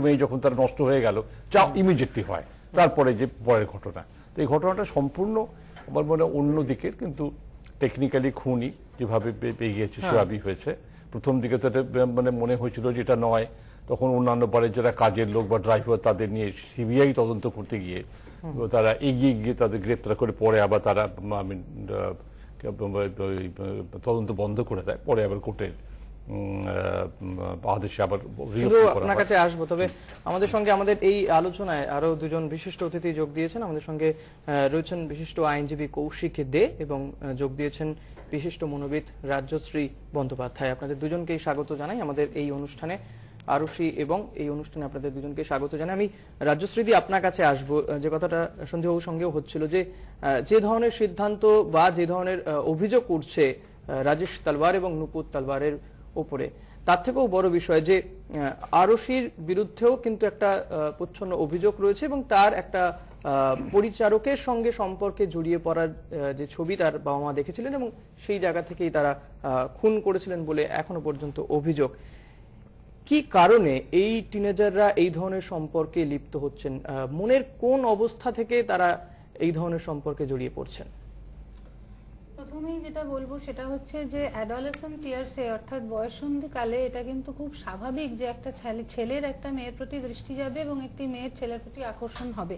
মেয়ে যখন তারা নষ্ট হয়ে গেল, যা ইমিডিয়েটলি হয়, তারপরে যে পরের ঘটনা। তো এই ঘটনাটা সম্পূর্ণ আমার মনে হয় অন্য দিকের, কিন্তু টেকনিক্যালি খুনি যেভাবে এগিয়েছে সেভাবেই হয়েছে। প্রথম দিকে তো এটা মানে মনে হয়েছিল যে এটা নয়, তখন অন্যান্য বারে যারা কাজের লোক বা ড্রাইভার তাদের নিয়ে সিবিআই তদন্ত করতে গিয়ে তারা এগিয়ে গিয়ে তাদের গ্রেপ্তার করে, পরে আবার তারা তদন্ত বন্ধ করে দেয়, পরে আবার কোর্টের আদেশে আবার। আপনার কাছে আসবো, তবে আমাদের সঙ্গে আমাদের এই আলোচনায় আরো দুজন বিশিষ্ট অতিথি যোগ দিয়েছেন। আমাদের সঙ্গে রয়েছেন বিশিষ্ট আইনজীবী কৌশিক দে এবং যোগ দিয়েছেন বিশিষ্ট মনোবিদ রাজ্যশ্রী বন্দ্যোপাধ্যায়। আপনাদের দুজনকেই স্বাগত জানাই আমাদের এই অনুষ্ঠানে। আরুষি এবং এই অনুষ্ঠানে আপনাদের দুজনকে স্বাগত জানাই। আমি রাজ্যশ্রীদি আপনার কাছে আসবো। যে কথাটা সন্দেহবাবুর সঙ্গেও হচ্ছিল, যে ধরনের সিদ্ধান্ত বা যে ধরনের অভিযোগ উঠছে রাজেশ তালওয়ার এবং নুপুর তালওয়ারের উপরে, তার থেকেও বড় বিষয় যে আরুষির বিরুদ্ধেও কিন্তু একটা প্রচ্ছন্ন অভিযোগ রয়েছে এবং তার একটা পরিচারকের সঙ্গে সম্পর্কে জড়িয়ে পড়ার যে ছবি তার বাবা মা দেখেছিলেন এবং সেই জায়গা থেকেই তারা খুন করেছিলেন বলে এখনো পর্যন্ত অভিযোগ। কি কারণে এই টিনেজাররা এই ধরনের সম্পর্কে লিপ্ত হচ্ছেন? মনের কোন অবস্থা থেকে তারা এই ধরনের সম্পর্কে জড়িয়ে পড়ছেন? প্রথমেই যেটা বলবো সেটা হচ্ছে যে অ্যাডোলেসেন্ট ইয়ার্সে, অর্থাৎ বয়ঃসন্ধি কালে, এটা কিন্তু খুব স্বাভাবিক যে একটা ছেলের একটা মেয়ের প্রতি দৃষ্টি যাবে এবং একটি মেয়ের ছেলের প্রতি আকর্ষণ হবে।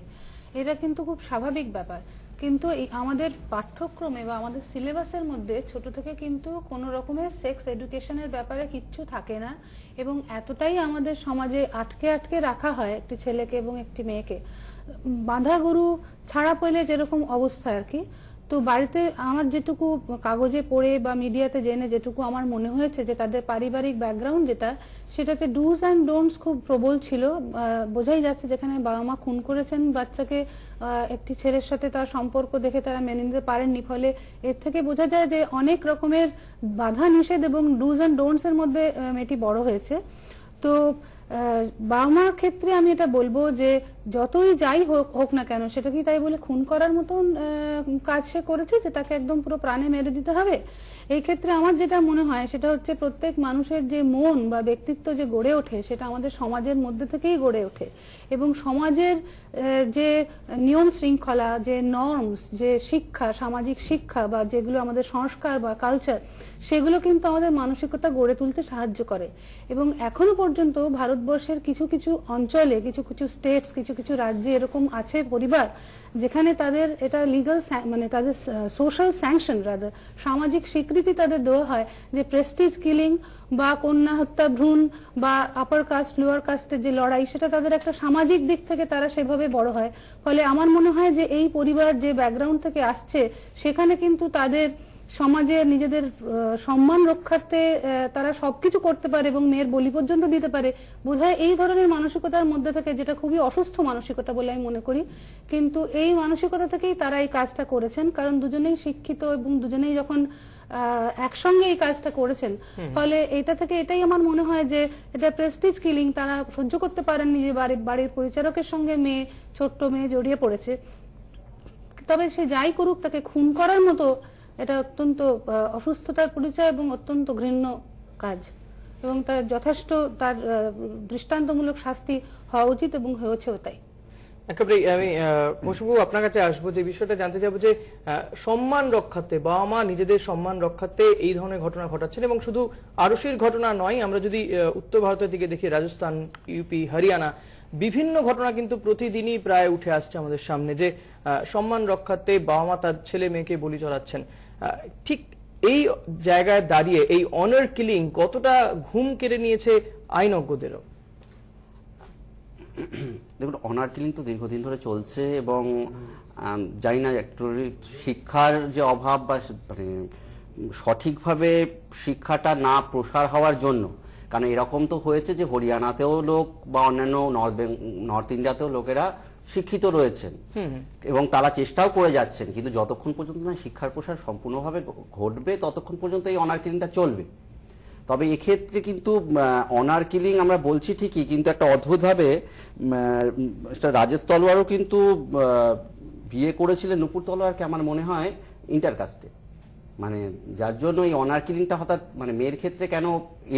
এটা কিন্তু খুব স্বাভাবিক ব্যাপার। কিন্তু আমাদের পাঠ্যক্রমে বা আমাদের সিলেবাসের মধ্যে ছোট থেকে কিন্তু কোনো রকমের সেক্স এডুকেশনের ব্যাপারে কিচ্ছু থাকে না এবং এতটাই আমাদের সমাজে আটকে আটকে রাখা হয় একটি ছেলেকে এবং একটি মেয়েকে। বাঁধা গরু ছাড়া পেলে যেরকম অবস্থা আর কি। তো বাড়িতে আমার যেটুকু কাগজে পড়ে বা মিডিয়াতে জেনে যেটুকু আমার মনে হয়েছে যে তাদের পারিবারিক ব্যাকগ্রাউন্ড যেটা, সেটাতে ডুজ অ্যান্ড ডোন্টস খুব প্রবল ছিল। বোঝাই যাচ্ছে যেখানে বাবা মা খুন করেছেন বাচ্চাকে, একটি ছেলের সাথে তার সম্পর্ক দেখে তারা মেনে নিতে পারেননি। ফলে এর থেকে বোঝা যায় যে অনেক রকমের বাধা নিষেধ এবং ডুজ অ্যান্ড ডোন্টস এর মধ্যে মেয়েটি বড় হয়েছে। তো বাবা মার ক্ষেত্রে আমি এটা বলবো যে যতই যাই হোক না কেন, সেটা কি তাই বলে খুন করার মতন কাজ সে করেছে যে তাকে একদম পুরো প্রাণে মেরে দিতে হবে? এই ক্ষেত্রে আমার যেটা মনে হয় সেটা হচ্ছে প্রত্যেক মানুষের যে মন বা ব্যক্তিত্ব যে গড়ে ওঠে, সেটা আমাদের সমাজের মধ্যে থেকেই গড়ে ওঠে এবং সমাজের যে নিয়ম শৃঙ্খলা, যে নর্মস, যে শিক্ষা, সামাজিক শিক্ষা বা যেগুলো আমাদের সংস্কার বা কালচার, সেগুলো কিন্তু আমাদের মানসিকতা গড়ে তুলতে সাহায্য করে। এবং এখনো পর্যন্ত ভারতবর্ষের কিছু কিছু অঞ্চলে, কিছু কিছু স্টেটস, কিছু কিছু রাজ্যে এরকম আছে পরিবার যেখানে তাদের এটা লিগাল, মানে তাদের সোশ্যাল স্যাংশন, রাদার সামাজিক স্বীকৃতি তাদের দেওয়া হয় যে প্রেস্টিজ কিলিং বা কন্যা হত্যা, ভ্রূণ বা আপার কাস্ট লোয়ার কাস্টের যে লড়াই, সেটা তাদের একটা সামাজিক দিক থেকে তারা সেভাবে বড় হয়। ফলে আমার মনে হয় যে এই পরিবার যে ব্যাকগ্রাউন্ড থেকে আসছে, সেখানে কিন্তু তাদের সমাজে নিজেদের সম্মান রক্ষার্থে তারা সবকিছু করতে পারে এবং মেয়ের বলি পর্যন্ত দিতে পারে। বোধহয় এই ধরনের মানসিকতার মধ্যে থেকে, যেটা খুবই অসুস্থ মানসিকতা বলে আমি মনে করি, কিন্তু এই মানসিকতা থেকেই তারা এই কাজটা করেছেন। কারণ দুজনেই শিক্ষিত এবং দুজনেই যখন একসঙ্গে এই কাজটা করেছেন, ফলে এটা থেকে এটাই আমার মনে হয় যে এটা প্রেস্টিজ কিলিং। তারা সহ্য করতে পারেননি যে বাড়ির পরিচারকের সঙ্গে মেয়ে, ছোট্ট মেয়ে জড়িয়ে পড়েছে। তবে সে যাই করুক, তাকে খুন করার মতো এটা অত্যন্ত অসুস্থতার পরিচয় এবং অত্যন্ত ঘৃণ্য কাজ এবং তার যথেষ্ট তার দৃষ্টান্তমূলক শাস্তি হওয়া উচিত এবং হয়েছেও তাই। একেবারে আমি কৌশিকবাবু আপনার কাছে আসবো, যে বিষয়টা জানতে চাইবো যে সম্মান রক্ষার্থে, বাবা মা নিজেদের সম্মান রক্ষার্থে এই ধরনের ঘটনা ঘটাচ্ছেন এবং শুধু আরুষির ঘটনা নয়, আমরা যদি উত্তর ভারতের দিকে দেখি, রাজস্থান, ইউপি, হরিয়ানা, বিভিন্ন ঘটনা কিন্তু প্রতিদিনই প্রায় উঠে আসছে আমাদের সামনে যে সম্মান রক্ষার্থে বাবা মা তার ছেলে মেয়েকে বলি চড়াচ্ছেন। ঠিক এই জায়গায় দাঁড়িয়ে এই অনার কিলিং কতটা ঘুম কেড়ে নিয়েছে আইনজ্ঞদেরও? দেখুন, অনার কিলিং তো দীর্ঘদিন ধরে চলছে এবং জানি না অ্যাকচুয়ালি শিক্ষার যে অভাব বা মানে সঠিকভাবে শিক্ষাটা না প্রসার হওয়ার জন্য। কারণ এরকম তো হয়েছে যে হরিয়ানাতেও লোক বা অন্যান্য নর্থ ইন্ডিয়াতেও লোকেরা শিক্ষিত রয়েছেন এবং তারা চেষ্টাও করে যাচ্ছেন, কিন্তু যতক্ষণ পর্যন্ত না শিক্ষার প্রসার সম্পূর্ণভাবে ঘটবে ততক্ষণ পর্যন্ত এই অনার কিলিংটা চলবে। তবে এক্ষেত্রে কিন্তু অনার কিলিং আমরা বলছি ঠিকই, কিন্তু একটা অদ্ভুতভাবে রাজেশ তলোয়ারও কিন্তু বিয়ে করেছিলেন নুপুর তলোয়ারকে, আমার মনে হয় ইন্টারকাস্টে, মানে যার জন্য এই অনার কিলিংটা হঠাৎ মানে মেয়ের ক্ষেত্রে কেন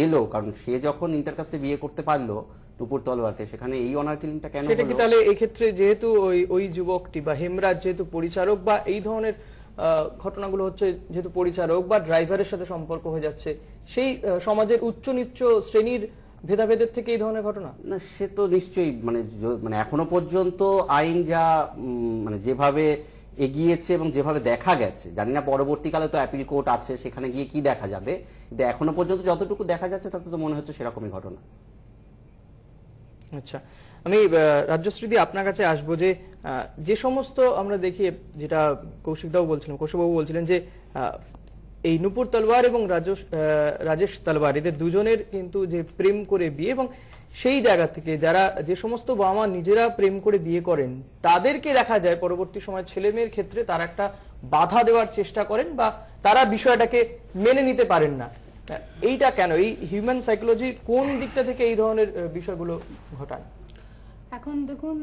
এলো, কারণ সে যখন ইন্টারকাস্টে বিয়ে করতে পারলো নুপুর তলোয়ারকে, সেখানে এই অনার কিলিংটা কেন সেটা কি হলো? তাহলে এই ক্ষেত্রে যেহেতু ওই যুবকটি বা হেমরাজ যেহেতু পরিচারক বা এই ধরনের ঘটনাগুলো হচ্ছে যেহেতু পরিচারক বা ড্রাইভারের সাথে সম্পর্ক হয়ে যাচ্ছে, সেই সমাজের উচ্চ নিচ্চ শ্রেণীর ভেদাভেদের থেকে এই ধরনের ঘটনা? না, সে তো নিশ্চয়ই মানে এখনো পর্যন্ত আইন যা মানে যেভাবে এগিয়েছে এবং যেভাবে দেখা গেছে, জানি না পরবর্তীকালে তো অ্যাপিল কোর্ট আছে, সেখানে গিয়ে কি দেখা যাবে, কিন্তু এখনো পর্যন্ত যতটুকু দেখা যাচ্ছে তাতে তো মনে হচ্ছে সেরকমই ঘটনা। আচ্ছা, আমি রাজ্যশ্রী আপনার কাছে আসবো যে সমস্ত আমরা দেখি, যেটা কৌশিকবাবু বলছিলেন যে এই নুপুর তলওয়ার এবং রাজেশ তলওয়ার এদের দুজনের কিন্তু যে প্রেম করে বিয়ে, এবং সেই জায়গা থেকে যারা যে সমস্ত বাবা মা নিজেরা প্রেম করে বিয়ে করেন তাদেরকে দেখা যায় পরবর্তী সময় ছেলে মেয়ের ক্ষেত্রে তারা একটা বাধা দেওয়ার চেষ্টা করেন বা তারা বিষয়টাকে মেনে নিতে পারেন না। এইটা কেন? এই হিউম্যান সাইকোলজি কোন দিকটা থেকে এই ধরনের বিষয়গুলো ঘটায়? এখন দেখুন,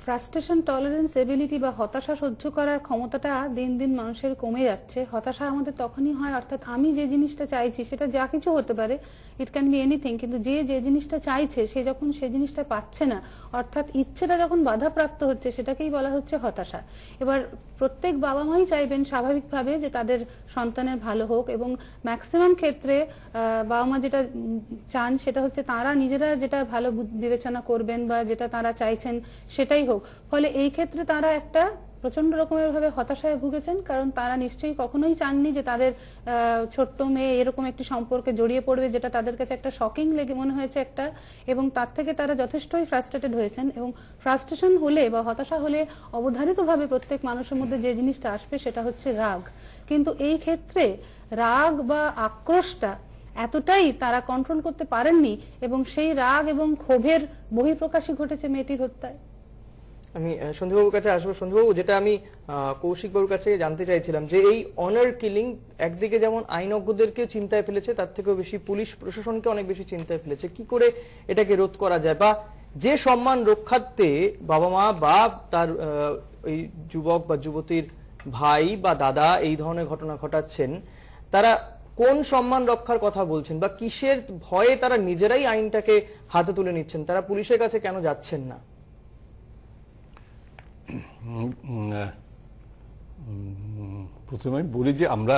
ফ্রাস্ট্রেশন টলারেন্স এবিলিটি বা হতাশা সহ্য করার ক্ষমতাটা দিন দিন মানুষের কমে যাচ্ছে। হতাশা আমাদের তখনই হয়, অর্থাৎ আমি যে জিনিসটা চাইছি সেটা যা কিছু হতে পারে, ইট ক্যান বি এনিথিং, কিন্তু যে জিনিসটা চাইছে সে যখন সে জিনিসটা পাচ্ছে না, অর্থাৎ ইচ্ছেটা যখন বাধাপ্রাপ্ত হচ্ছে, সেটাকেই বলা হচ্ছে হতাশা। এবার প্রত্যেক বাবা মাই চাইবেন স্বাভাবিকভাবে যে তাদের সন্তানের ভালো হোক, এবং ম্যাক্সিমাম ক্ষেত্রে বাবা মা যেটা চান সেটা হচ্ছে তারা নিজেরা যেটা ভালো বিবেচনা করবেন বা যেটা তারা চাইছেন সেটাই হোক। ফলে এই ক্ষেত্রে তারা একটা প্রচন্ড রকমের ভাবে হতাশায় ভুগেছেন, কারণ তারা নিশ্চয়ই কখনোই চাননি যে তাদের ছোট্ট মেয়ে এরকম একটি সম্পর্কে জড়িয়ে পড়বে যেটা তাদের কাছে একটা শকিং লেগে মনে হয়েছে একটা, এবং তার থেকে তারা যথেষ্টই ফ্রাস্ট্রেটেড হয়েছেন। এবং ফ্রাস্ট্রেশন হলে বা হতাশা হলে অবধারিতভাবে প্রত্যেক মানুষের মধ্যে যে জিনিসটা আসবে সেটা হচ্ছে রাগ। কিন্তু এই ক্ষেত্রে রাগ বা আক্রোশটা এতটাই তারা কন্ট্রোল করতে পারেননি, এবং সেই রাগ এবং ক্ষোভের বহিঃপ্রকাশই ঘটেছে মেয়েটির হত্যায়। আমি সন্দীপবাবুর কাছে আসবো। সন্দীপবাবু, যেটা আমি কৌশিকবাবুর কাছে জানতে চাইছিলাম যে এই অনার কিলিং একদিকে যেমন আইনজ্ঞদেরকে চিন্তায় ফেলেছে, তার থেকেও বেশি পুলিশ প্রশাসনকে অনেক বেশি চিন্তায় ফেলেছে। কি করে এটাকে রোধ করা যায়, বা যে সম্মান রক্ষার্থে বাবা মা বা তার ওই যুবক বা যুবতীর ভাই বা দাদা এই ধরনের ঘটনা ঘটাচ্ছেন, তারা কোন সম্মান রক্ষার কথা বলছেন বা কিসের ভয়ে তারা নিজেরাই আইনটাকে হাতে তুলে নিচ্ছেন? তারা পুলিশের কাছে কেন যাচ্ছেন না? প্রথমে আমি বলি যে আমরা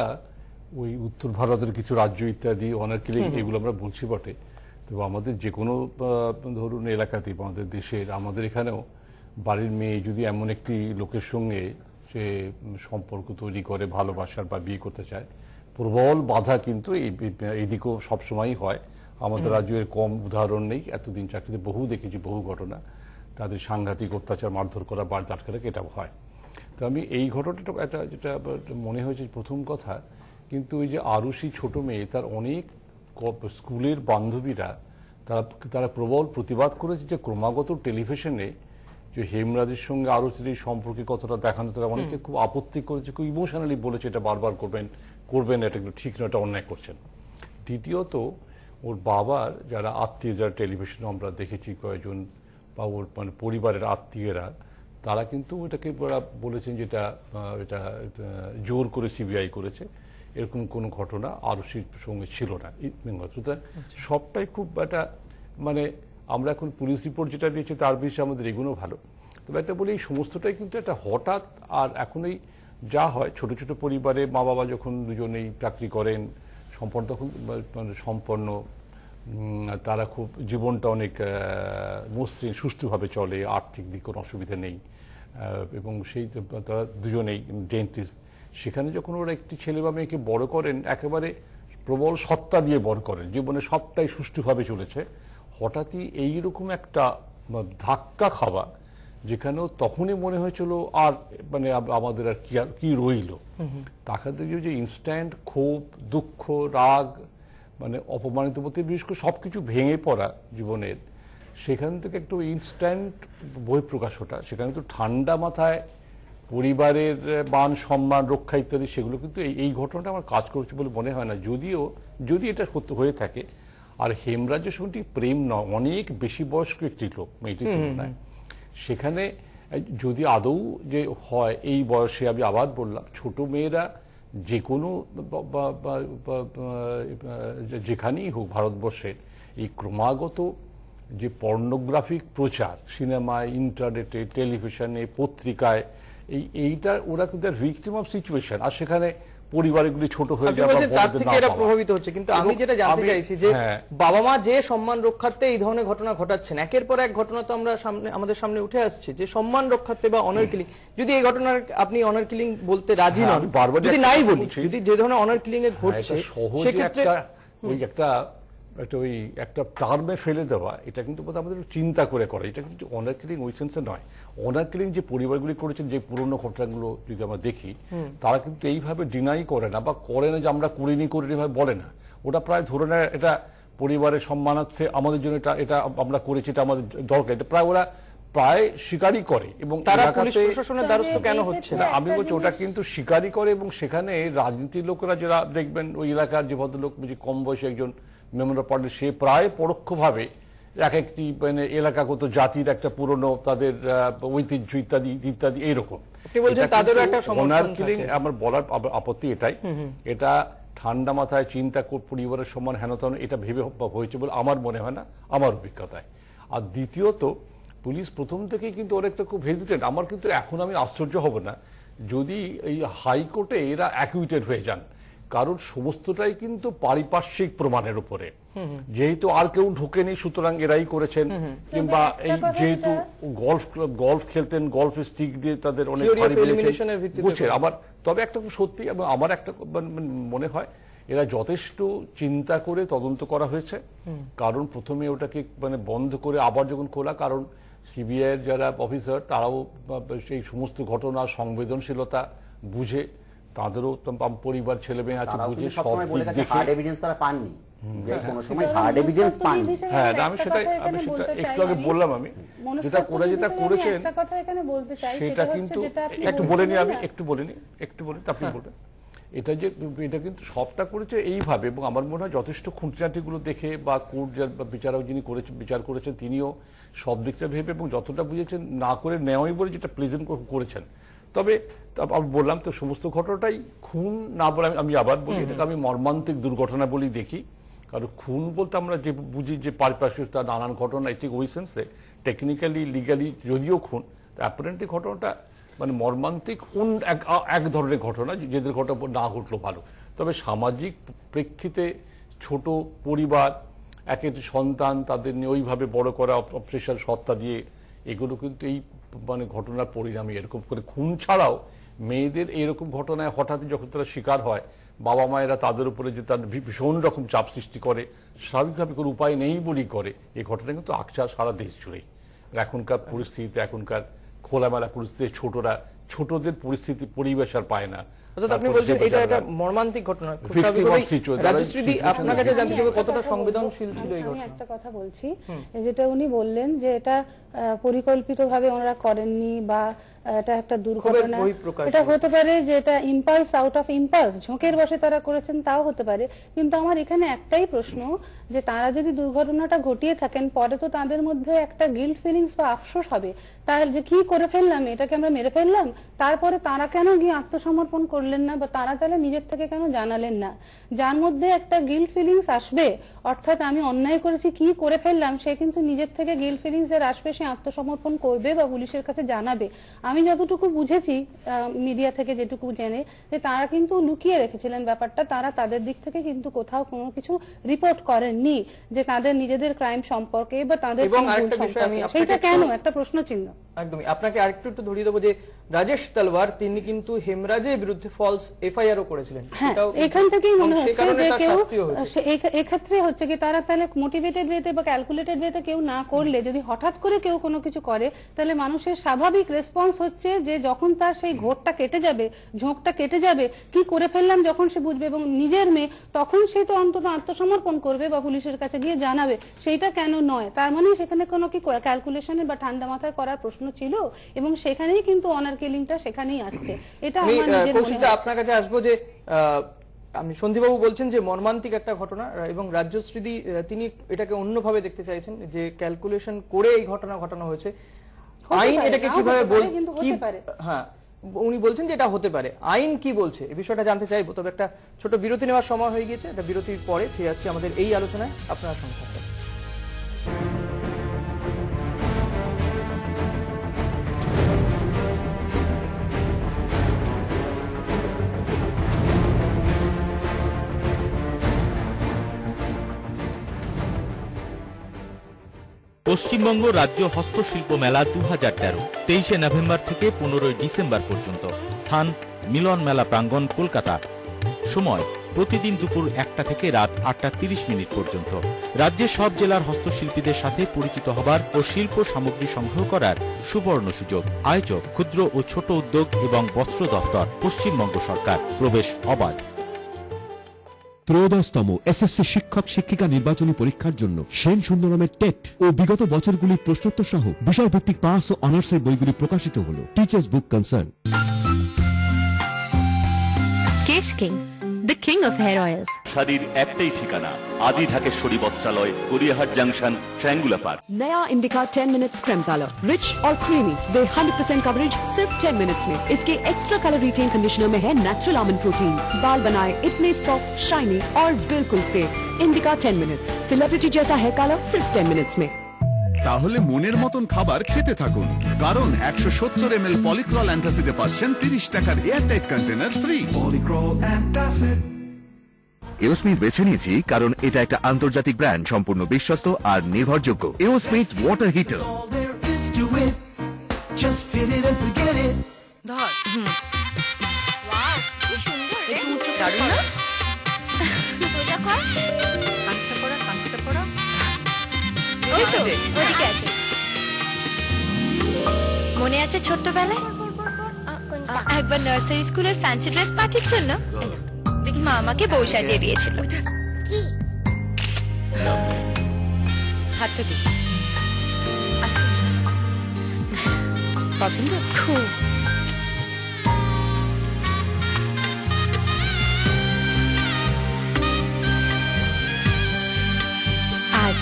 ওই উত্তর ভারতের কিছু রাজ্য ইত্যাদি অনার কিলিং এগুলো আমরা বলছি বটে, তো আমাদের যে কোনো ধরুন এলাকাতে আমাদের দেশের, আমাদের এখানেও বাড়ির মেয়ে যদি এমন একটি লোকের সঙ্গে সে সম্পর্ক তৈরি করে ভালোবাসার বা বিয়ে করতে চায়, প্রবল বাধা কিন্তু এইদিকেও সবসময়ই হয়। আমাদের রাজ্যের কম উদাহরণ নেই, এতদিন চাকরিতে বহু দেখেছি, বহু ঘটনা, তাদের সাংঘাতিক অত্যাচার, মারধর করা, বাড়ি আটকে রাখা, এটাও হয়। তো আমি এই ঘটনাটা একটা যেটা মনে হয়েছে প্রথম কথা, কিন্তু ওই যে আরুষি ছোট মেয়ে, তার অনেক স্কুলের বান্ধবীরা তারা প্রবল প্রতিবাদ করেছে যে ক্রমাগত টেলিভিশনে যে হেমরাজের সঙ্গে আরুষির এই সম্পর্কে কতটা দেখানো, তারা অনেকে খুব আপত্তি করেছে, খুব ইমোশনালি বলেছে এটা বারবার করবেন, এটা কিন্তু ঠিক না, এটা অন্যায় করছেন। দ্বিতীয়ত ওর বাবার যারা আত্মীয়, যারা টেলিভিশনে আমরা দেখেছি কয়েকজন, বা ওর মানে পরিবারের আত্মীয়রা, তারা কিন্তু এটাকে বলেছেন যেটা এটা জোর করে সিবিআই করেছে, এরকম কোনো ঘটনা আরুষির সঙ্গে ছিল না। সুতরাং সবটাই খুব একটা মানে আমরা এখন পুলিশ রিপোর্ট যেটা দিয়েছি তার বিষয়ে আমাদের এগুলো ভালো, তবে একটা বলি এই সমস্তটাই কিন্তু একটা হঠাৎ, আর এখন এই যা হয় ছোট ছোট পরিবারে মা বাবা যখন দুজনেই চাকরি করেন, সম্পন্ন তখন মানে সম্পন্ন, তারা খুব জীবনটা অনেক মসৃণ সুষ্ঠুভাবে চলে, আর্থিক দিক কোনো অসুবিধা নেই, এবং সেই তারা দুজনেই ডেন্টিস্ট, সেখানে যখন ওরা একটি ছেলে বা মেয়েকে বড় করেন, একেবারে প্রবল সত্তা দিয়ে বড় করেন, জীবনে সবটাই সুষ্ঠুভাবে চলেছে, হঠাৎই এইরকম একটা ধাক্কা খাওয়া, যেখানেও তখনই মনে হয়েছিল আর মানে আমাদের আর কি রইল, তাকাতে যে ইনস্ট্যান্ট ক্ষোভ, দুঃখ, রাগ, মানে অপমানিত বোধে বিশেষ করে সবকিছু ভেঙে পড়া জীবনের, সেখান থেকে একটু ইনস্ট্যান্ট বহিঃপ্রকাশ ওঠা, সেখানে তো ঠান্ডা মাথায় পরিবারের মান সম্মান রক্ষা ইত্যাদি, সেগুলো কিন্তু এই ঘটনাটা আমার কাজ করছে বলে মনে হয় না, যদি এটা হয়ে থাকে। আর হেমরাজের সঙ্গে প্রেম নয়, অনেক বেশি বয়স্ক একটি লোক মেয়েটির তুলনায়, সেখানে যদি আদৌ যে হয় এই বয়সে, আমি আবার বললাম ছোট মেয়েরা যে কোনো যেখানেই হোক ভারতবর্ষের এই ক্রমাগত যে পর্নোগ্রাফিক প্রচার সিনেমায়, ইন্টারনেটে, টেলিভিশনে, পত্রিকায়, এইটা ওরা কিন্তু ভিকটিম অফ সিচুয়েশন, আর সেখানে পরিবারগুলি ছোট হয়ে আপনি যাওয়া, বলছেন তার থেকে এরা প্রভাবিত হচ্ছে, কিন্তু আমি যেটা জানতে চাইছি যে বাবা মা যে সম্মান রক্ষার্থে এই ধরনের ঘটনা ঘটাচ্ছেন, একের পর এক ঘটনা তো আমরা আমাদের সামনে উঠে আসছে যে সম্মান রক্ষার্থে বা অনার কিলিং, যদি এই ঘটনার আপনি অনার কিলিং বলতে রাজি নন, যদি নাই বলি, যদি যে ধরনের অনার কিলিং এ ঘটছে সেক্ষেত্রে ওই একটা টার্মে ফেলে দেওয়া, এটা কিন্তু আমাদের চিন্তা করে করা, এটা কিন্তু অনার কিলিং ওই সেন্সে নয়। অনার কিলিং যে পরিবারগুলি করেছেন, যে পুরনো ঘটনাগুলো যদি আমরা দেখি, তারা কিন্তু এইভাবে ডিনাই করে না বা করে না যে আমরা করিনি ভাবে বলে না, ওটা প্রায় ধরে নেয় এটা পরিবারের সম্মানার্থে আমাদের জন্য এটা আমরা করেছি, এটা আমাদের দরকার, এটা প্রায় ওরা প্রায় স্বীকারই করে। এবং তারা পুলিশ প্রশাসনের দ্বারস্থ কেন হচ্ছে না? আমি বলছি ওটা কিন্তু স্বীকারই করে, এবং সেখানে রাজনীতির লোকেরা যারা দেখবেন, ওই এলাকার যে ভদ্রলোক, যে কম বয়সী একজন মেম্বার অফ পার্লামেন্ট, সে প্রায় পরোক্ষভাবে এক একটি মানে এলাকাগত জাতির একটা পুরনো তাদের ঐতিহ্য ইত্যাদি ইত্যাদি এইরকম। আমার বলার আপত্তি এটাই, এটা ঠান্ডা মাথায় চিন্তা করে পরিবারের সম্মান হেনতেন এটা ভেবে হয়েছে বলে আমার মনে হয় না, আমার অভিজ্ঞতায়। আর দ্বিতীয়ত, পুলিশ প্রথম থেকেই কিন্তু অনেকটা খুব হেজিটেন্ট। আমার কিন্তু এখন আমি আশ্চর্য হব না যদি এই হাইকোর্টে এরা অ্যাকুইটেড হয়ে যান, কারণ সমস্তটাই কিন্তু পারিপার্শ্বিক প্রমাণের উপরে, যেহেতু আর কেউ ঢোকেনি সুতরাং এরাই করেছেন, কিংবা এই যেহেতু গলফ খেলতেন, গলফ স্টিক দিয়ে তাদের অনেক বুঝছেন। আবার তবে একটা সত্যি, এবং আমার একটা মনে হয় এরা যথেষ্ট চিন্তা করে তদন্ত করা হয়েছে, কারণ প্রথমে ওটাকে মানে বন্ধ করে আবার যখন খোলা, কারণ সিবিআই এর যারা অফিসার তারাও সেই সমস্ত ঘটনা সংবেদনশীলতা বুঝে, তাদেরও পরিবার ছেলে মেয়ে আছে বুঝে সব দিক দেখে হার্ড এভিডেন্স তারা পাননি, কোনো সময় হার্ড এভিডেন্স পাননি। হ্যাঁ, আমি সেটা একটু আগে বললাম, আমি যেটা করেছেন একটা কথা এখানে বলতে চাই, সেটা কিন্তু একটু বলে নি, আমি একটু বলে আপনি বলবেন। এটা কিন্তু সবটা করেছে এইভাবে, এবং আমার মনে হয় যথেষ্ট খুঁটিনাটিগুলো দেখে, বা কোর্ট বিচারক যিনি বিচার করেছেন তিনিও সব দিকটা ভেবে এবং যতটা বুঝেছেন না করে নেওয়াই বলে যেটা প্লেজেন্ট করেছেন। তবে আমি বললাম তো, সমস্ত ঘটনাটাই খুন না বলে আমি আবার বলি, এটাকে আমি মর্মান্তিক দুর্ঘটনা বলেই দেখি। কারণ খুন বলতে আমরা যে বুঝি যে পারিপার্শ্বিক নানান ঘটনা, ঠিক ওই সেন্সে টেকনিক্যালি লিগালি যদিও খুন, অ্যাপারেন্টলি ঘটনাটা মানে মর্মান্তিক এক ধরনের ঘটনা, যেদের ঘটনা না ঘটলো ভালো। তবে সামাজিক প্রেক্ষিতে ছোট পরিবার, এক একটি সন্তান, তাদের নিয়ে ওইভাবে বড় করা, অপরেশন হত্যা দিয়ে, এগুলো কিন্তু এই মানে ঘটনার পরিণামে এরকম করে খুন ছাড়াও মেয়েদের এরকম ঘটনায় হঠাৎ যখন তারা শিকার হয়, বাবা মায়েরা তাদের উপরে যে তার ভীষণ রকম চাপ সৃষ্টি করে, স্বাভাবিকভাবে কোনো উপায় নেই বলেই করে, এই ঘটনা কিন্তু আকছা সারা দেশ জুড়েই। এখনকার পরিস্থিতিতে, এখনকার খোলামেলা পরিস্থিতিতে ছোটদের পরিস্থিতি পরিবেশ আর পায় না। আপনি বলছেন এটা একটা মর্মান্তিক ঘটনা, রাজশ্রী আপনার কাছে জানতে চাইবো কতটা সংবেদনশীল ছিল এই ঘটনা। আমি একটা কথা বলছি, যেটা উনি বললেন যে এটা পরিকল্পিতভাবে ওনারা করেননি বা এটা একটা দুর্ঘটনা, এটা হতে পারে যে এটা ইম্পালস, আউট অফ ইম্পালস, ঝোঁকের বশে তারা করেছেন, তাও হতে পারে। কিন্তু আমার এখানে একটাই প্রশ্ন, যে তারা যদি দুর্ঘটনাটা ঘটিয়ে থাকেন, পরে তো তাদের মধ্যে একটা গিল্ট ফিলিংস বা আফসোস হবে, তাহলে যে কি করে ফেললাম, এটাকে আমরা মেরে ফেললাম। তারপরে তারা কেন গিয়ে আত্মসমর্পণ করলেন না, বা তারা তাহলে নিজের থেকে কেন জানালেন না? যার মধ্যে একটা গিল্ট ফিলিংস আসবে, অর্থাৎ আমি অন্যায় করেছি, কি করে ফেললাম, সে কিন্তু নিজের থেকে গিল্ট ফিলিংস এর আসবে, সে আত্মসমর্পণ করবে বা পুলিশের কাছে জানাবে। আমি যতটুকু বুঝেছি মিডিয়া থেকে যেটুকু জেনে, যে তারা কিন্তু লুকিয়ে রেখেছিলেন ব্যাপারটা, তারা তাদের দিক থেকে কিন্তু কোথাও কোনো কিছু রিপোর্ট করেননি যে তাদের নিজেদের ক্রাইম সম্পর্কে বা তাদের সেইটা কেন একটা প্রশ্ন চিহ্ন। একদমই। আপনাকে আরেকটু ধরিয়ে দেবো যে রাজেশ তলওয়ার তিনি কিন্তু হেমরাজের বিরুদ্ধে ফলস এফআইআর ও করেছিলেন। এখান থেকেই মনে হচ্ছে যে কেউ এক্ষেত্রে হচ্ছে কি তারা তাহলে মোটিভেটেড ওয়েতে বা ক্যালকুলেটেড ওয়েতে কেউ না করলে, যদি হঠাৎ করে কেউ কোনো কিছু করে, তাহলে মানুষের স্বাভাবিক রেসপন্স হচ্ছে যে যখন তার সেই ঘোরটা কেটে যাবে, ঝোঁকটা কেটে যাবে, কি করে ফেললাম যখন সে বুঝবে এবং নিজের মেয়ে, তখন সে তো অন্তত আত্মসমর্পণ করবে বা পুলিশের কাছে গিয়ে জানাবে। সেইটা কেন নয়? তার মানে সেখানে কোনো কি ক্যালকুলেশনে বা ঠান্ডা মাথায় করার প্রশ্ন ছিল, এবং সেখানেই কিন্তু অনার কিলিংটা সেখানেই আসছে। এটা আমার নিজের মনে হয়। আপনার কাছে আসবো যে আমি সন্দীপবাবু বলছেন যে মর্মান্তিক একটা ঘটনা, এবং রাজ্যশ্রী তিনি এটাকে অন্যভাবে দেখতে চাইছেন, যে ক্যালকুলেশন করে এই ঘটনা ঘটানো হয়েছে। আইন এটাকে কিভাবে হ্যাঁ উনি বলছেন যে এটা হতে পারে, আইন কি বলছে এই বিষয়টা জানতে চাইবো। তবে একটা ছোট বিরতি নেওয়ার সময় হয়ে গিয়েছে, একটা বিরতির পরে ফিরে আসছি আমাদের এই আলোচনায়। আপনারা সঙ্গে থাকবেন। পশ্চিমবঙ্গ রাজ্য হস্তশিল্প মেলা 2013, 23শে নভেম্বর থেকে 15ই ডিসেম্বর পর্যন্ত। স্থান মিলন মেলা প্রাঙ্গণ, কলকাতা। সময় প্রতিদিন দুপুর 1টা থেকে রাত 8:30 পর্যন্ত। রাজ্যের সব জেলার হস্তশিল্পীদের সাথে পরিচিত হবার ও শিল্প সামগ্রী সংগ্রহ করার সুবর্ণ সুযোগ। আয়োজক ক্ষুদ্র ও ছোট উদ্যোগ এবং বস্ত্র দপ্তর, পশ্চিমবঙ্গ সরকার। প্রবেশ অবাধ। ত্রয়োদশতম এসএসসি শিক্ষক শিক্ষিকা নির্বাচনী পরীক্ষার জন্য সেন সুন্দরমের টেট ও বিগত বছরগুলির প্রশ্নোত্তর সহ বিষয়ভিত্তিক পাস ও অনার্সের বইগুলি প্রকাশিত হল। টিচার্স বুক কনসার্ন। কেশ king, the king of hair oils. শাড়ির একটাই ঠিকানা, আদি ঢাকেশ্বরী বস্ত্রালয়, গড়িয়াহাট জংশন, ট্রায়াঙ্গুলার পার্ক। नया indica 10 minutes cream colour, rich और क्रीमी, दे 100% कवरेज सिर्फ 10 मिनट्स में। इसके एक्स्ट्रा कलर रिटेन कंडीशनर में है नेचुरल आमंड प्रोटीन्स, बाल बनाए इतने सॉफ्ट, शाइनी और बिल्कुल सेफ। इंडिका 10 मिनट्स, सेलिब्रिटी जैसा है कलर सिर्फ 10 मिनट्स में। তাহলে মনের মতন খাবার খেতে থাকুন, কারণ 170 ml পলিক্রল অ্যান্টাসিডে পাচ্ছেন 30 টাকার airtight container free. Polycrol antacid A O Smith বেছে নিয়েছি কারণ এটা একটা আন্তর্জাতিক ব্র্যান্ড, সম্পূর্ণ বিশ্বস্ত আর নির্ভরযোগ্য। এওসমিথ ওয়াটার হিটার। মনে আছে ছোট্টবেলায় একবার নার্সারি স্কুলের ফ্যান্সি ড্রেস পার্টির জন্য মা আমাকে বউ সাজিয়ে দিয়েছিল। কি হাতে দি পছন্দ খুব। আজ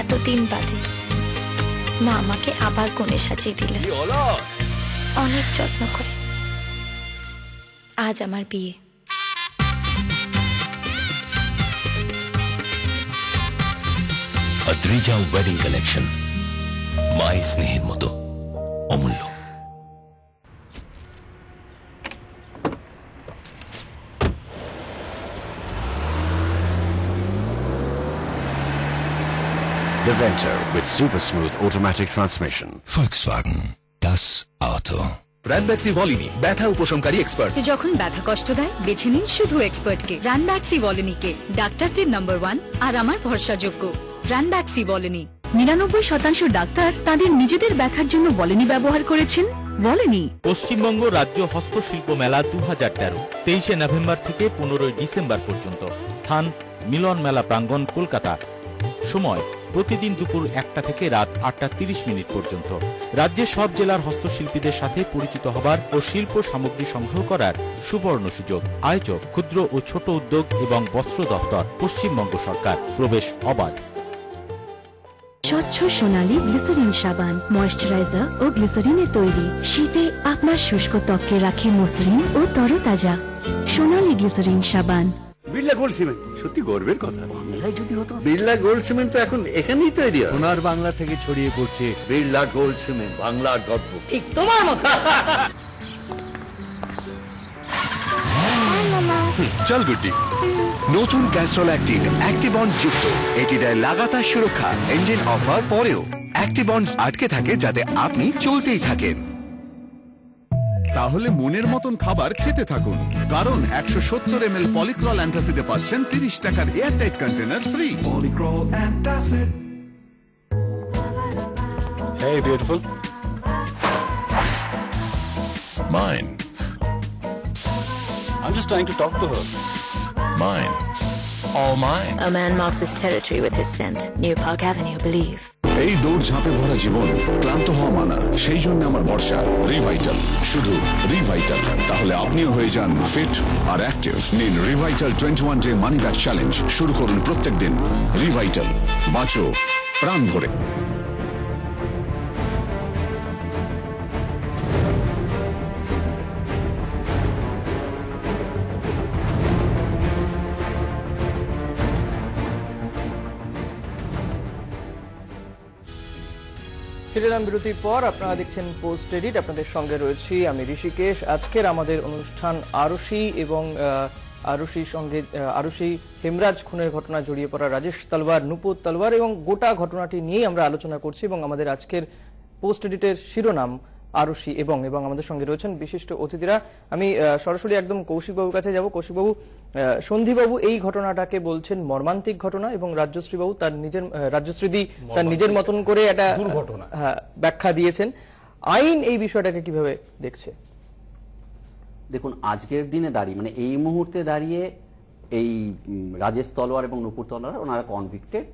এতদিন বাদে মা আমাকে আবার কোণে সাজিয়ে দিলেন, অনেক যত্ন করে। আজ আমার বিয়ে। আদ্রিজা ওয়েডিং কালেকশন, মায়ের স্নেহের মতো অমূল্য। The Vector with super smooth automatic transmission. Volkswagen, das Auto. রানব্যাক্সি Volini, ব্যথা উপশমকারী এক্সপার্ট। যখন ব্যথা কষ্ট দেয় বেছে নিন শুধু এক্সপার্টকে, রানব্যাক্সি ভলিনিকে। ডাক্তারদের নাম্বার 1 আর আমার ভরসাযোগ্য রানব্যাক্সি ভলিনি। 99% ডাক্তার তাদের নিজেদের ব্যথার জন্য ভলিনি ব্যবহার করেছেন। ভলিনি। পশ্চিমবঙ্গ রাজ্য হস্তশিল্প মেলা 2013, 23শে নভেম্বর থেকে 15ই ডিসেম্বর পর্যন্ত। স্থান মিলন মেলা প্রাঙ্গণ, কলকাতা। সময় প্রতিদিন দুপুর 1টা থেকে রাত 8:30 পর্যন্ত। রাজ্যের সব জেলার হস্তশিল্পীদের সাথে পরিচিত হবার ও শিল্প সামগ্রী সংগ্রহ করার সুবর্ণ সুযোগ। আয়োজক ক্ষুদ্র ও ছোট উদ্যোগ এবং বস্ত্র দপ্তর, পশ্চিমবঙ্গ সরকার। প্রবেশ অবাধ। স্বচ্ছ সোনালী গ্লিসারিন সাবান, ময়েশ্চারাইজার ও গ্লিসারিনে তৈরি। শীতে আপনার শুষ্ক ত্বককে রাখে মসৃণ ও তরতাজা। সোনালী গ্লিসারিন সাবান। বিড়লা গোল্ড সিমেন্ট সত্যি গর্বের কথা। বাংলায় যদি হতো। বিড়লা গোল্ড সিমেন্ট তো এখন এখানেই তৈরি হয়। সোনার বাংলা থেকে ছড়িয়ে পড়ছে বিড়লা গোল্ড সিমেন্ট, বাংলার গর্ব। ঠিক তোমার মতো। চল গুড্ডি। নতুন ক্যাস্ট্রল অ্যাক্টিবন্ডস যুক্ত, এটি দেয় লাগাতার সুরক্ষা। ইঞ্জিন অফ হওয়ার পরেও অ্যাক্টিবন্ডস আটকে থাকে যাতে আপনি চলতেই থাকেন। তাহলে মনের মতন খাবার খেতে থাকুন, কারণ 170 ml পলিক্রল অ্যান্টাসিডে পাচ্ছেন 30 টাকার airtight container free. Polycrol antacid. Hey beautiful. Mine. I'm just trying to talk to her. Mine. All mine. A man marks his territory with his scent. New Park Avenue, believe. এই দৌড় ঝাঁপে ভরা জীবন ক্লান্ত হওয়া মানা, সেই জন্য আমার ভরসা রিভাইটাল, শুধু রিভাইটাল। তাহলে আপনিও হয়ে যান ফিট আর অ্যাক্টিভ। নিন Revital 21 day money back challenge. শুরু করুন প্রত্যেক দিন। রিভাইটাল, বাঁচো প্রাণ ভরে। ফিরলাম বিরতির পর। আপনারা দেখছেন পোস্ট এডিট। আপনাদের সঙ্গে রয়েছি আমি ঋষিকেশ। আজকের আমাদের অনুষ্ঠান আরশি এবং আরুষির সঙ্গে আরুষি হেমরাজ খুনের ঘটনা জড়িয়ে পড়া রাজেশ তলওয়ার, নূপুর তলওয়ার এবং গোটা ঘটনাটি নিয়েই আমরা আলোচনা করছি এবং আমাদের আজকের পোস্ট এডিটের শিরোনাম আরুষি এবং আমাদের সঙ্গে রয়েছেন বিশিষ্ট অতিথিরা। আমি সরাসরি একদম কৌশিকবাবুর কাছে যাব। কৌশিকবাবু, সন্ধীবাবু এই ঘটনাটাকে বলছেন মর্মান্তিক ঘটনা এবং রাজ্যশ্রীবাবু রাজ্যশ্রীদি তার নিজের মতন করে একটা দুর্ঘটনা ব্যাখ্যা দিয়েছেন। আইন এই বিষয়টাকে কিভাবে দেখছে? দেখুন, আজকের দিনে দাঁড়িয়ে মানে এই মুহূর্তে দাঁড়িয়ে এই রাজেশ তলওয়ার এবং নূপুর তলওয়ার ওনারা কনভিক্টেড,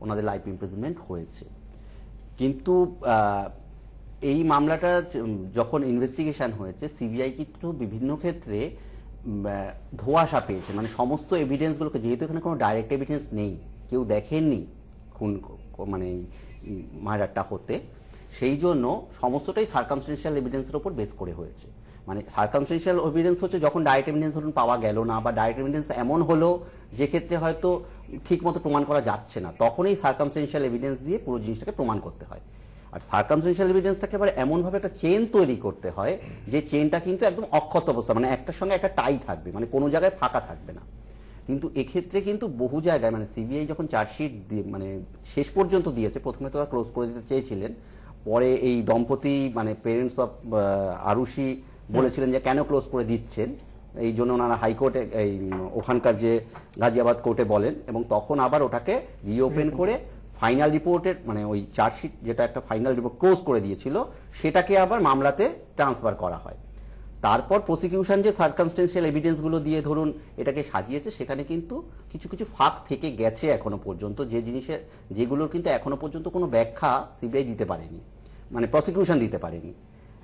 ওনাদের লাইফ ইমপ্রিজনমেন্ট হয়েছে। কিন্তু এই মামলাটা যখন ইনভেস্টিগেশন হয়েছে, সিবিআই কিন্তু বিভিন্ন ক্ষেত্রে ধোঁয়াশা পেয়েছে, মানে সমস্ত এভিডেন্সগুলোকে, যেহেতু এখানে কোনো ডাইরেক্ট এভিডেন্স নেই, কেউ দেখেননি খুন মানে মার্ডারটা হতে, সেই জন্য সমস্তটাই সার্কামস্টেন্সিয়াল এভিডেন্সের উপর বেস করে হয়েছে। মানে সার্কামস্টেন্সিয়াল এভিডেন্স হচ্ছে যখন ডাইরেক্ট এভিডেন্স ধরুন পাওয়া গেল না, বা ডাইরেক্ট এভিডেন্স এমন হলো যে ক্ষেত্রে হয়তো ঠিক মতো প্রমাণ করা যাচ্ছে না, তখনই সার্কামস্টেন্সিয়াল এভিডেন্স দিয়ে পুরো জিনিসটাকে প্রমাণ করতে হয়। আর সার্কামস্টেন্সিয়াল এভিডেন্সটাকে আবার এমনভাবে একটা চেন তৈরি করতে হয় যে চেনটা কিন্তু একদম অক্ষত অবস্থা, মানে একটার সঙ্গে একটা টাই থাকবে, মানে কোনো জায়গায় ফাঁকা থাকবে না। কিন্তু এক্ষেত্রে কিন্তু বহু জায়গায় মানে সিবিআই যখন চার্জশিট মানে শেষ পর্যন্ত দিয়েছে, প্রথমে তো ওরা ক্লোজ করে দিতে চেয়েছিলেন, পরে এই দম্পতি মানে পেরেন্টস অফ আরুষি বলেছিলেন যে কেন ক্লোজ করে দিচ্ছেন, এই জন্য ওনারা হাইকোর্টে এই ওখানকার যে গাজিয়াবাদ কোর্টে বলেন, এবং তখন আবার ওটাকে রিওপেন করে ফাইনাল রিপোর্টের মানে ওই চার্জশিট যেটা একটা ফাইনাল রিপোর্ট ক্লোজ করে দিয়েছিল, সেটাকে আবার মামলাতে ট্রান্সফার করা হয়। তারপর প্রসিকিউশন যে সার্কামস্টেন্সিয়াল এভিডেন্সগুলো দিয়ে ধরুন এটাকে সাজিয়েছে, সেখানে কিন্তু কিছু কিছু ফাঁক থেকে গেছে এখনো পর্যন্ত, যে জিনিসের যেগুলোর কিন্তু এখনো পর্যন্ত কোনো ব্যাখ্যা সিবিআই দিতে পারেনি, মানে প্রসিকিউশন দিতে পারেনি।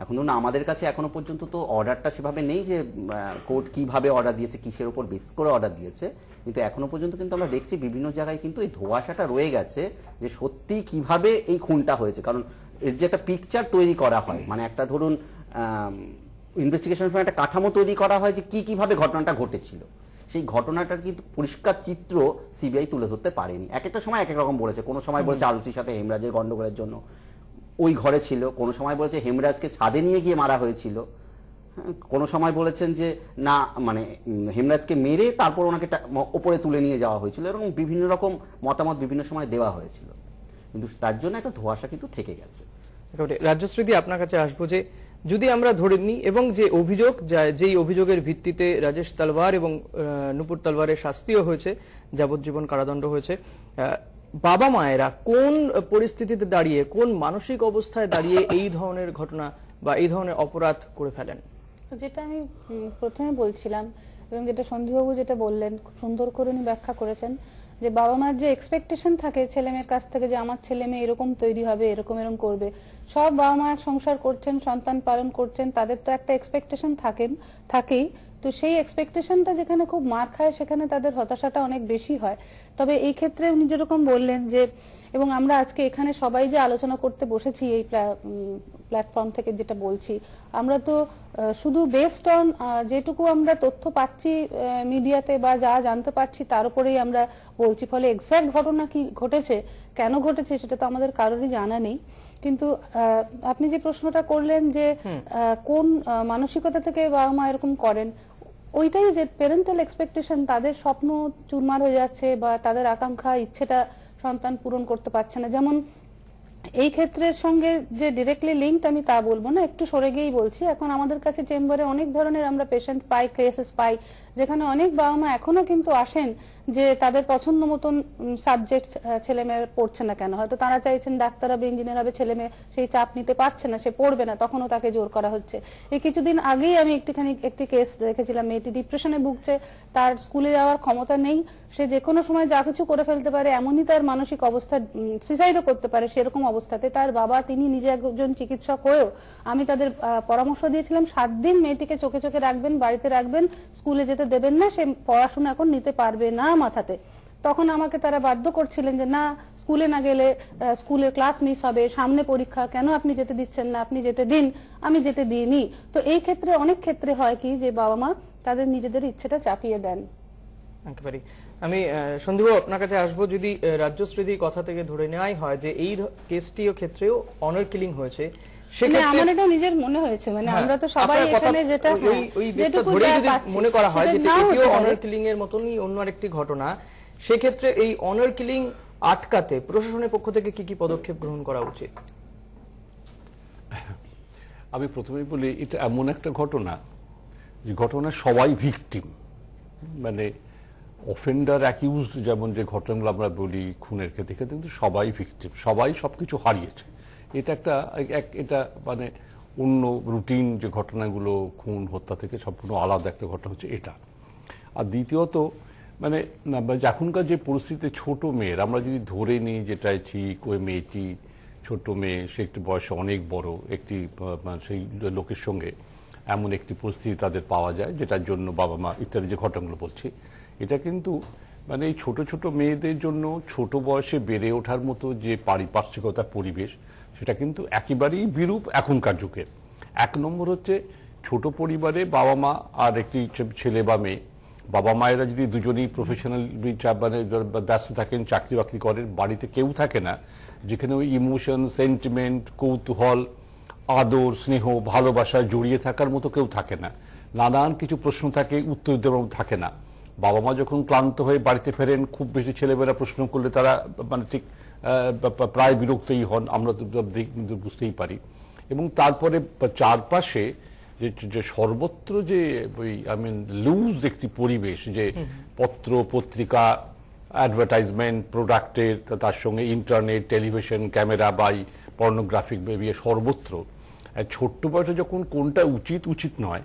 এখন ধরুন আমাদের কাছে এখনো পর্যন্ত তো অর্ডারটা সেভাবে নেই যে কোর্ট কিভাবে অর্ডার দিয়েছে, কিসের উপর বেস করে অর্ডার দিয়েছে, কিন্তু এখনো পর্যন্ত কিন্তু আমরা দেখছি বিভিন্ন জায়গায় কিন্তু এই ধোঁয়াশাটা রয়ে গেছে যে সত্যি কিভাবে এই খুনটা হয়েছে। কারণ এর যে একটা পিকচার তৈরি করা হয়, মানে একটা ধরুন ইনভেস্টিগেশনের সময় একটা কাঠামো তৈরি করা হয় যে কিভাবে ঘটনাটা ঘটেছিল, সেই ঘটনাটার কিন্তু পরিষ্কার চিত্র সিবিআই তুলে ধরতে পারেনি। এক একটা সময় এক এক রকম বলেছে, কোনো সময় বলেছে আরুষির সাথে হেমরাজের গন্ডগোলের জন্য ওই ঘরে ছিল, কোনো সময় বলেছে হেমরাজকে ছাদে নিয়ে গিয়ে মারা হয়েছিল, কোনো সময় বলেছেন যে না মানে হেমরাজকে মেরে তারপর ওনাকে ওপরে তুলে নিয়ে যাওয়া হয়েছিল, এরকম বিভিন্ন রকম মতামত বিভিন্ন সময় দেওয়া হয়েছিল, কিন্তু তার জন্য একটা ধোঁয়াশা কিন্তু থেকে গেছে। রাজ্যশ্রী, আপনার কাছে আসবো যে যদি আমরা ধরে নিই এবং যে অভিযোগ, যেই অভিযোগের ভিত্তিতে রাজেশ তলওয়ার এবং নূপুর তলওয়ারের শাস্তিও হয়েছে, যাবজ্জীবন কারাদণ্ড হয়েছে, বাবা মায়েরা কোন পরিস্থিতিতে দাঁড়িয়ে, কোন মানসিক অবস্থায় দাঁড়িয়ে এই ধরনের ঘটনা বা এই ধরনের অপরাধ করে ফেলেন? যেটা আমি প্রথমে বলছিলাম এবং যেটা সন্ধীবাবু যেটা বললেন, খুব সুন্দর করে উনি ব্যাখ্যা করেছেন যে বাবা মার যে এক্সপেকটেশন থাকে ছেলে মেয়ের কাছ থেকে যে আমার ছেলে মেয়ে এরকম তৈরি হবে, এরকম করবে। সব বাবা মা সংসার করছেন, সন্তান পালন করছেন, তাদের তো একটা এক্সপেকটেশন থাকেই। তো সেই এক্সপেকটেশনটা যেখানে খুব মার খায়, সেখানে তাদের হতাশাটা অনেক বেশি হয়। তবে এই ক্ষেত্রে উনি যেরকম বললেন যে, এবং আমরা আজকে এখানে সবাই যে আলোচনা করতে বসেছি এই প্ল্যাটফর্ম থেকে যেটা বলছি, আমরা তো শুধু বেসড অন যেটুকু আমরা তথ্য পাচ্ছি মিডিয়াতে বা যা জানতে পারছি তার উপরেই আমরা বলছি, ফলে এক্সাক্ট ঘটনা কি ঘটেছে, কেন ঘটেছে, সেটা তো আমাদের কারোরই জানা নেই। কিন্তু আপনি যে প্রশ্নটা করলেন যে কোন মানসিকতা থেকে বাবা মা এরকম করেন, ওইটাই যে প্যারেন্টাল এক্সপেকটেশন, তাদের স্বপ্ন চুরমার হয়ে যাচ্ছে বা তাদের আকাঙ্ক্ষা ইচ্ছেটা সন্তান পূরণ করতে পারছে না। যেমন এই ক্ষেত্রের সঙ্গে যে ডিরেক্টলি লিঙ্কড আমি তা বলবো না, একটু সরে গিয়েই বলছি। এখন আমাদের কাছে চেম্বারে অনেক ধরনের আমরা পেশেন্ট পাই, কেসেস পাই, যেখানে অনেক বাবা মা এখনো কিন্তু আসেন যে তাদের পছন্দ মতন সাবজেক্ট ছেলে মেয়ে পড়ছে না কেন, হয়তো তারা চাইছেন ডাক্তার হবে, ইঞ্জিনিয়ার হবে, ছেলে মেয়ে সেই চাপ নিতে পারছে না, সে পড়বে না, তখনও তাকে জোর করা হচ্ছে। এই কিছুদিন আগেই আমি একটি কেস দেখেছিলাম, মেয়েটি ডিপ্রেশনে ভুগছে, তার স্কুলে যাওয়ার ক্ষমতা নেই, সে যে কোনো সময় যা কিছু করে ফেলতে পারে, এমনই তার মানসিক অবস্থা, সুইসাইডও করতে পারে, সেরকম অবস্থাতে তার বাবা, তিনি নিজে একজন চিকিৎসক হয়েও আমি তাদের পরামর্শ দিয়েছিলাম 7 দিন মেয়েটিকে চোখে চোখে রাখবেন, বাড়িতে রাখবেন, স্কুলে যেতে দেবেন না, সে পড়াশোনা এখন নিতে পারবে না মাথাতে। তখন আমাকে তারা বাধ্য করছিলেন যে না, স্কুলে না গেলে স্কুলের ক্লাস মিস হবে, সামনে পরীক্ষা, কেন আপনি যেতে দিচ্ছেন না, আপনি যেতে দিন। আমি যেতে দিইনি। তো এই ক্ষেত্রে অনেক ক্ষেত্রে হয় কি যে বাবা মা তাদের নিজেদের ইচ্ছেটা চাপিয়ে দেন। একেবারে। আমি সন্দীপ আপনার কাছে আসবো, যদি রাজ্যশ্রীর কথা থেকে ধরে নেওয়াই হয় যে এই কেসটিও ক্ষেত্রেও অনার কিলিং হয়েছে, আমার এটা নিজের মনে হয়েছে, মানে আমরা তো সবাই এখানে যেটা যেটুকু মনে করা হয় যে এটিও অনার কিলিং এর মতনই অন্য আরেকটি ঘটনা, সেক্ষেত্রে এই অনার কিলিং আটকাতে প্রশাসনের পক্ষ থেকে কি কি পদক্ষেপ গ্রহণ করা উচিত? আমি প্রথমেই বলি, এটা এমন একটা ঘটনা যে ঘটনা সবাই ভিকটিম, মানে অফেন্ডার অ্যাকিউজড, যেমন যে ঘটনাগুলো আমরা বলি খুনের ক্ষেত্রে, কিন্তু সবাই ভিকটিম, সবাই সবকিছু হারিয়েছে। এটা একটা এটা মানে অন্য রুটিন যে ঘটনাগুলো খুন হত্যা থেকে সম্পূর্ণ আলাদা একটা ঘটনা হচ্ছে এটা। আর দ্বিতীয়ত মানে এখনকার যে পরিস্থিতিতে ছোট মেয়ের, আমরা যদি ধরে নিই যেটা ঠিক, ওই মেয়েটি ছোট মেয়ে, সে একটু বয়সে অনেক বড় একটি সেই লোকের সঙ্গে এমন একটি পরিস্থিতি তাদের পাওয়া যায়, যেটার জন্য বাবা মা ইত্যাদি যে ঘটনাগুলো বলছি, এটা কিন্তু মানে এই ছোট ছোট মেয়েদের জন্য ছোট বয়সে বেড়ে ওঠার মতো যে পারিপার্শ্বিকতার পরিবেশ, সেটা কিন্তু একেবারেই বিরূপ এখনকার যুগের। এক নম্বর হচ্ছে ছোট পরিবারে বাবা মা আর একটি ছেলে বা মেয়ে, বাবা মায়েরা যদি দুজনেই প্রফেশনাল মানে ব্যস্ত থাকেন, চাকরি বাকরি করেন, বাড়িতে কেউ থাকে না যেখানে ওই ইমোশন, সেন্টিমেন্ট, কৌতূহল, আদর, স্নেহ, ভালোবাসা জড়িয়ে থাকার মতো কেউ থাকে না। নানান কিছু প্রশ্ন থাকে, উত্তর দেওয়ার থাকে না। বাবা মা যখন ক্লান্ত হয়ে বাড়িতে ফেরেন, খুব বেশি ছেলেমেয়েরা প্রশ্ন করলে তারা মানে ঠিক প্রায় বিরক্তই হন, আমরা তো বুঝতেই পারি। এবং তারপরে চারপাশে যে সর্বত্র যে ওই লুজ একটি পরিবেশ, যে পত্র পত্রিকা, অ্যাডভার্টাইজমেন্ট প্রোডাক্টের, তার সঙ্গে ইন্টারনেট, টেলিভিশন, ক্যামেরা বা পর্নোগ্রাফিক সর্বত্র, ছোট্ট বয়সে যখন কোনটা উচিত উচিত নয়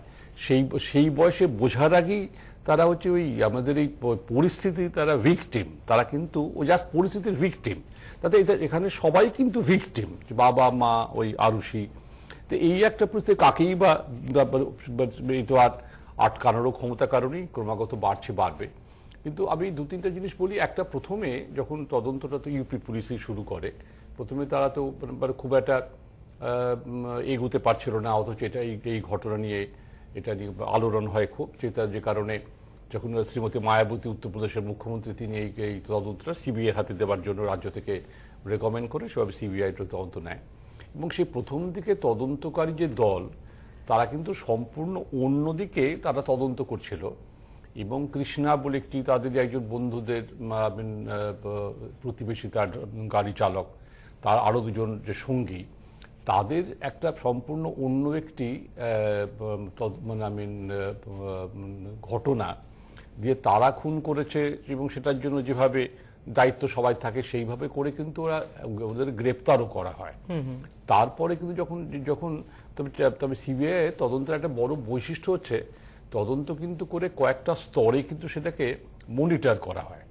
সেই বয়সে বোঝার আগেই তারা হচ্ছে ওই আমাদের এই পরিস্থিতি, তারা ভিকটিম, তারা কিন্তু ওই জাস্ট পরিস্থিতির ভিকটিম। তাতে এখানে সবাই কিন্তু ভিকটিম, বাবা মা, ওই আরুষি। তো এই একটা পরিস্থিতি কাকেই বা এই তো আর আটকানোরও ক্ষমতা কারণেই ক্রমাগত বাড়বে। কিন্তু আমি দু তিনটা জিনিস বলি। একটা, প্রথমে যখন তদন্তটা তো ইউপি পুলিশই শুরু করে, প্রথমে তারা তো খুব একটা এগোতে পারছিল না, অথচ এটা এই ঘটনা নিয়ে এটা নিয়ে আলোড়ন হয় খুব, যে কারণে যখন শ্রীমতী মায়াবতী উত্তরপ্রদেশের মুখ্যমন্ত্রী, তিনি এই তদন্তটা সিবিআই হাতে দেওয়ার জন্য রাজ্য থেকে রেকমেন্ড করে, সেভাবে সিবিআই তদন্ত নেয়। এবং সেই প্রথম দিকে তদন্তকারী যে দল, তারা কিন্তু সম্পূর্ণ অন্যদিকে তারা তদন্ত করছিল। এবং কৃষ্ণা বলে একটি তাদের একজন বন্ধুদের প্রতিবেশী, তার গাড়ি চালক, তার আরো দুজন যে সঙ্গী, তাদের একটা সম্পূর্ণ অন্য একটি ঘটনা দিয়ে তারা খুন করেছে, এবং সেটার জন্য যেভাবে দায়িত্ব সবাই থাকে সেইভাবে করে কিন্তু ওদের গ্রেপ্তারও করা হয়। তারপরে কিন্তু যখন তবে সিবিআই তদন্তের একটা বড় বৈশিষ্ট্য হচ্ছে, তদন্ত কিন্তু করে কয়েকটা স্তরে কিন্তু সেটাকে মনিটর করা হয়।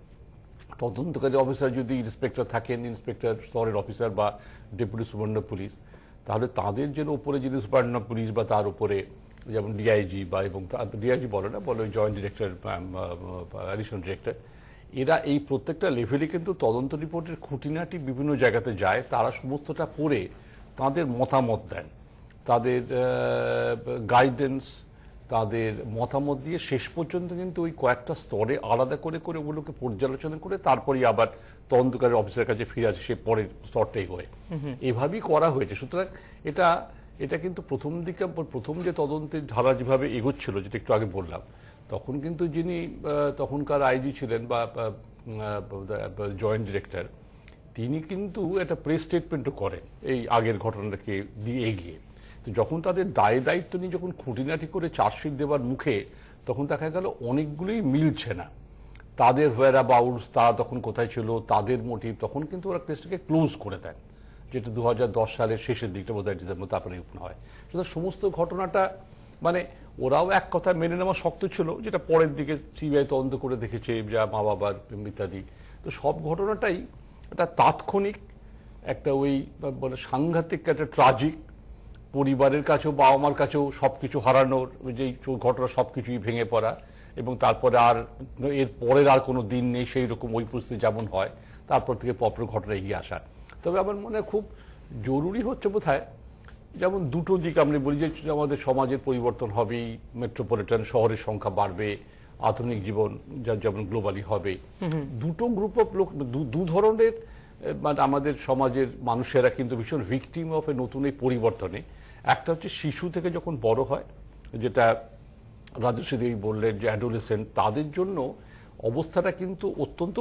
তদন্তকারী অফিসার যদি ইন্সপেক্টর থাকেন, ইন্সপেক্টর স্তরের অফিসার বা ডেপুটি সুপারিনটেন্ডেন্ট অফ পুলিশ, তাহলে তাদের যে উপরে যদি সুপারিনটেন্ডেন্ট অফ পুলিশ বা তার উপরে যেমন ডিআইজি বা এবং ডিআইজি বলে না, বলে জয়েন্ট ডিরেক্টর, অ্যাডিশনাল ডিরেক্টর, এরা এই প্রত্যেকটা লেভেলে কিন্তু তদন্ত রিপোর্টের খুঁটিনাটি বিভিন্ন জায়গাতে যায়। তারা সমস্তটা পড়ে তাদের মতামত দেন, তাদের গাইডেন্স, তাদের মতামত দিয়ে শেষ পর্যন্ত কিন্তু ওই কয়েকটা স্তরে আলাদা করে করে ওগুলোকে পর্যালোচনা করে তারপরে আবার তদন্তকারী অফিসের কাছে ফিরে আসে, সে পরের স্তরটাই হয়ে এভাবেই করা হয়েছে। সুতরাং এটা কিন্তু প্রথম যে তদন্তের ধারা যেভাবে এগোচ্ছিল, যেটা একটু আগে বললাম, তখন কিন্তু যিনি তখনকার আইজি ছিলেন বা জয়েন্ট ডিরেক্টর, তিনি কিন্তু একটা প্রেস স্টেটমেন্টও করেন এই আগের ঘটনাটাকে দিয়ে এগিয়ে। তো যখন তাদের দায়িত্ব নিয়ে যখন খুঁটিনাটি করে চার্জশিট দেওয়ার মুখে, তখন দেখা গেল অনেকগুলোই মিলছে না। তাদের হোয়ারঅ্যাবাউটস, তারা তখন কোথায় ছিল, তাদের মোটিভ, তখন কিন্তু ওরা কেসটাকে ক্লোজ করে দেন, যেটা 2010 সালের শেষের দিকটা বোধহয় ডিসেম্বর, তারপরে হয়। সুতরাং সমস্ত ঘটনাটা মানে ওরাও এক কথা মেনে নেওয়া শক্ত ছিল, যেটা পরের দিকে সিবিআই তদন্ত করে দেখেছে, যা মা বাবার ইত্যাদি। তো সব ঘটনাটাই একটা তাৎক্ষণিক, একটা ওই মানে সাংঘাতিক, একটা ট্রাজিক, পরিবারের কাছেও বাবা মার কাছেও সবকিছু হারানোর যে ঘটনা, সবকিছুই ভেঙে পড়া, এবং তারপরে আর এর পরের আর কোনো দিন নেই সেই রকম ওই পরিস্থিতি যেমন হয়, তারপর থেকে পপর ঘটনা এগিয়ে আসা। তবে আমার মনে হয় খুব জরুরি হচ্ছে বোধহয়, যেমন দুটো দিক আমরা বলি যে আমাদের সমাজের পরিবর্তন হবেই, মেট্রোপলিটন শহরের সংখ্যা বাড়বে, আধুনিক জীবন যেমন গ্লোবালি হবে, দুটো গ্রুপ অফ লোক, দু ধরনের মানে আমাদের সমাজের মানুষেরা কিন্তু ভীষণ ভিকটিম অফ এ নতুন এই পরিবর্তনে। একটা হচ্ছে শিশু থেকে যখন বড় হয়, যেটা রাজশ্রী দেবী বললেন যে অ্যাডোলেসেন্ট, তাদের জন্য অবস্থাটা কিন্তু অত্যন্ত